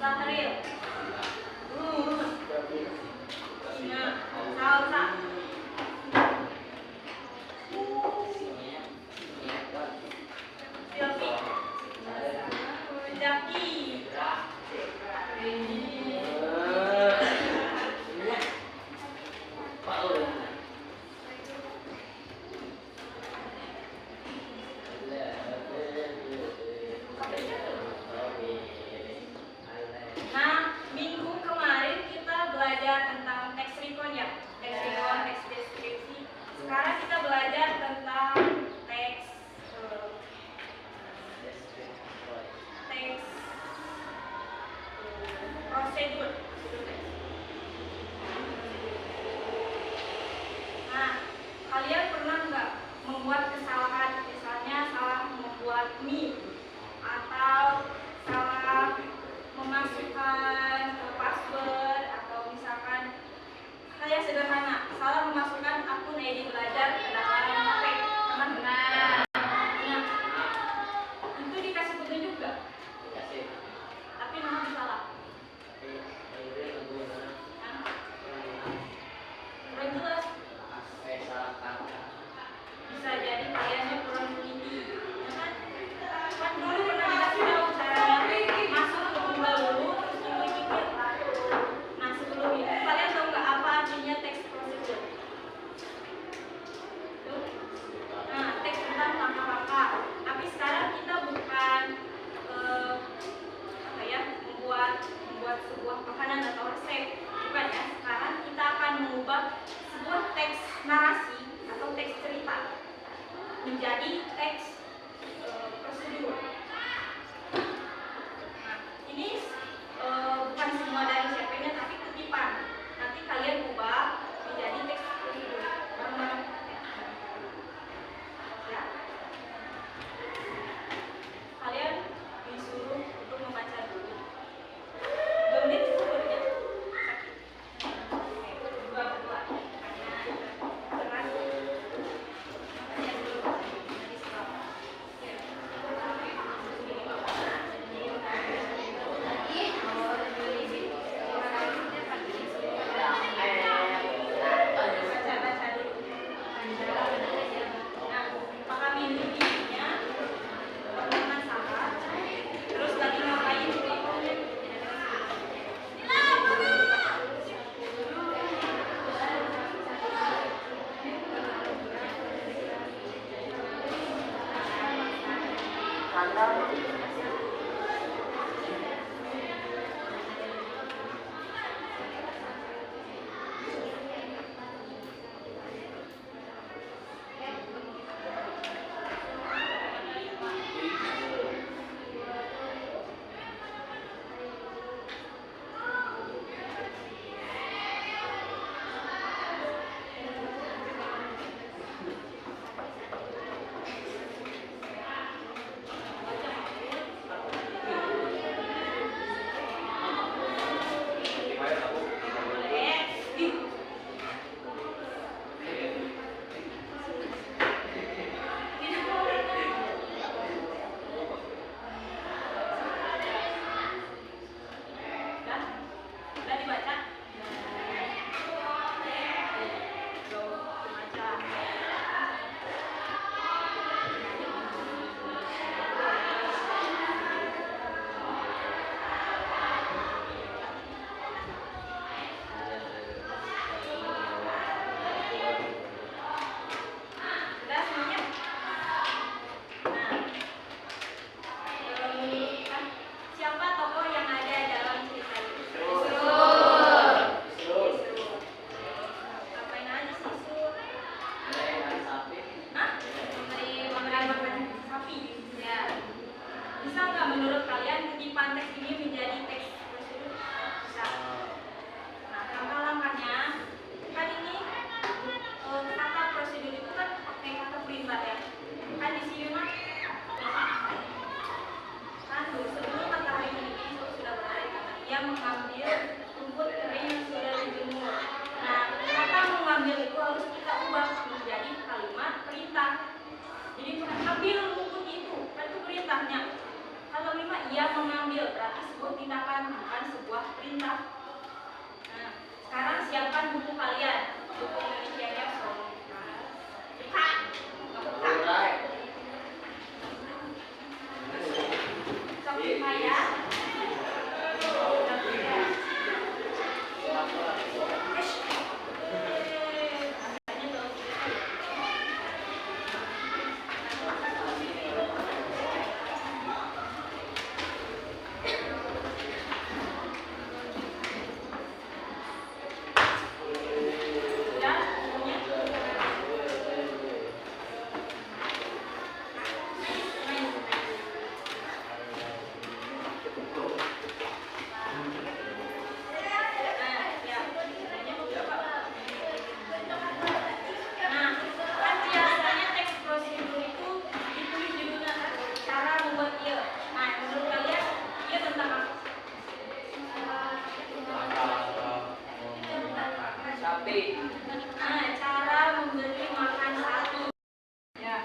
Sahril. Ina. Salsa. Silvi. Jaki. Nah, minggu kemarin kita belajar tentang teks recon ya, teks recon, teks deskripsi. Sekarang kita belajar tentang teks prosedur. Nah, kalian pernah nggak membuat kesalahan, misalnya salah membuat mie atau salah memasukkan password, atau misalkan kayak sederhana salah memasukkan akun ID belajar ke dalam HP teman-teman. Nah, itu dikasih petunjuk nggak? Dikasih. Tapi memang salah. Kurang jelas. Bisa jadi kaliannya kurang teliti. Kan dulu pernah dikasih tahu caranya masuk ke Google dulu, terus dipikir. Nah, sebelum itu kalian tahu nggak apa artinya teks prosedur? Tuh. Nah, teks tentang langkah-langkah. Tapi sekarang kita bukan membuat sebuah makanan atau resep, bukan ya. Sekarang kita akan mengubah sebuah teks narasi atau teks cerita menjadi teks prosedur. Nah, ini bukan semua dari CP-nya tapi kutipan. Nanti kalian ubah menjadi teks prosedur. Bareng-bareng. Ya. Kalian disuruh untuk membaca dulu. 2 menit cukup ya? Berdua. Keras. Makanya dulu. Nanti setelah. Baca dulu. Nah, pahami intinya. Pernah salah. Terus lagi ngapain? Udah dibaca? Udah semuanya? Nah, siapa tokoh yang ada dalam cerita ini? Ngapain aja sih Sur? Hah? Memberi makan sapi. Ya. Bisa nggak menurut kalian kutipan teks ini menjadi teks prosedur? Bisa. Nah, langkah-langkahnya kan ini kata prosedur itu kan pakai kata perintah ya. Kan di sini mah kan sebelum matahari meninggi sudah berada di tanah. Ia mengambil rumput kering yang sudah dijemur. Nah, kata mengambil itu harus kita ubah menjadi kalimat perintah. Jadi ambil rumput itu, kan itu perintahnya. Kalau lima ia mengambil memanggil, berarti sebuah tindakan, bukan sebuah perintah. Nah, sekarang siapkan buku kalian. Buku Indonesianya buka. Sok buka ya. Cara memberi makan sapi. Ya.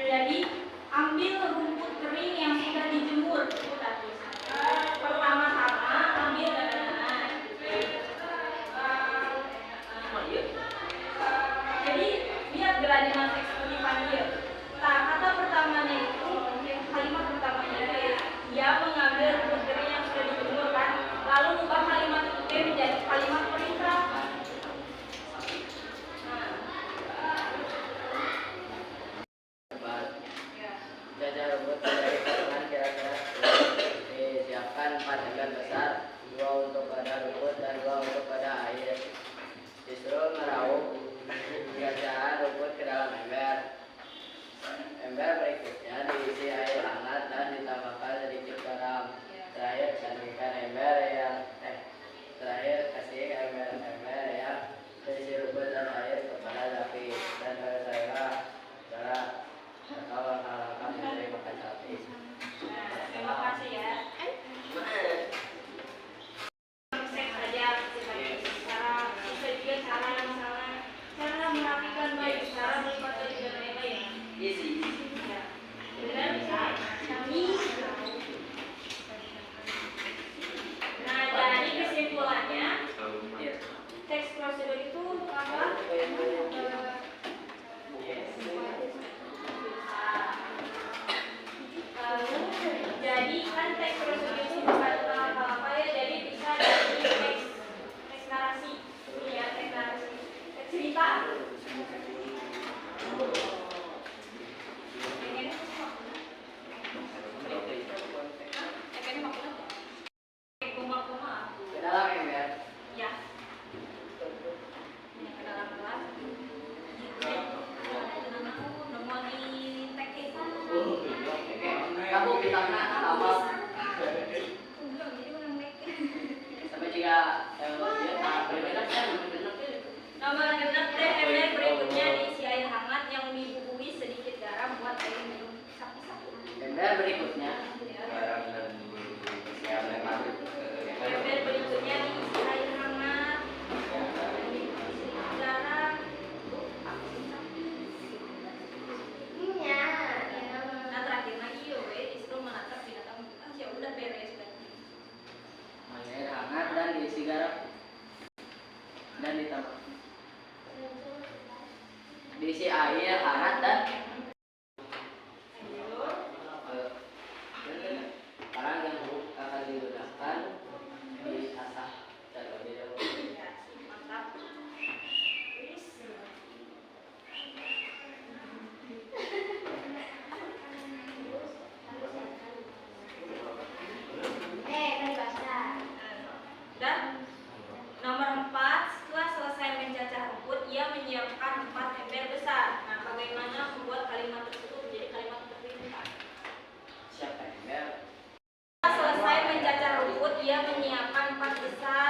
Jadi ambil rumput kering yang sudah dijemur. Pertama-tama ambil jadi lihat gradasi teks dipanggil. Nah, kata pertamanya itu kalimat pertamanya itu dia mengambil rumput kering yang sudah dijemur kan, lalu ubah kalimat itu menjadi kalimat perintah. Jajah rumput dari potongan kira-kira disiapkan 4 ember besar, 2 untuk wadah rumput dan 2 untuk wadah air. Disuruh meraup jajahan rumput ke dalam ember. Ember berikutnya diisi air hangat dan ditambahkan sedikit garam. Terakhir kasihkan ember yang berisi rumput dan air kepada sapi dan selesailah cara atau langkah-langkah memberi makan sapi. Terima kasih ya. Cek aja cara yang salah, cara merapikan baju, cara melipat baju dan lain-lain. Ya. Benar bisa. Nah, jadi kesimpulannya teks prosedur itu apa? Jadi kan teks prosedur itu bukan apa-apa ya, jadi bisa dari teks narasi. Ini ya, teks narasi. Teks cerita. Ke dalam ember. Ya. Ini ke dalam kelas. Kamu bintangnya apa? Sampai jika dia tak berbeda kan? Nomor genap teh ember berikutnya diisi air hangat yang dibubuhi sedikit garam buat air minum sapi-sapi. Ember berikutnya. Ember berikutnya diisi air hangat yang dibubuhi sedikit garam. Nah, terakhir lagi disuruh menatap binatang. Ya udah beres udah. Air hangat dan diisi garam dan ditambah diisi air hangat dan barang yang akan digunakan diasah terlebih dahulu. Ya, mantap. Wis. dia menyiapkan 4 besar